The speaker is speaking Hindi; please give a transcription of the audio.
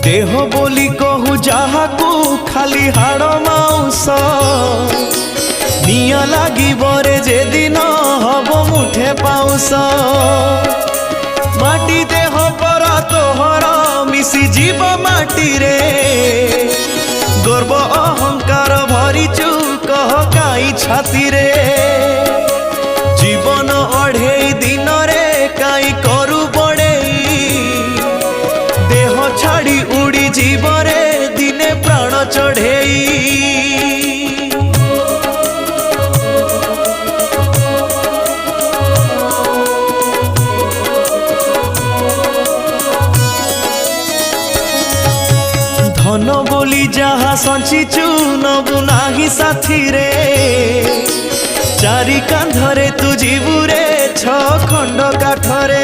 देह बोली कहू जहाकू खाली हाड़ माउस निया लागी बरे जे दिन हब मुठे पाउस माटी देह पर तोहर मिसी जीव माटी रे गर्व अहंकार भरिचु कह काई छाती रे जीवन अढ़ेई दिन रे काई करू बड़ेई देह छाड़ी उड़ी जीवरे दिने प्राण चढ़ेई धन बोली जहा संचिचु नबु नाही साथी रे चारि कांधरे तू जीवुरे छ खंड काठरे।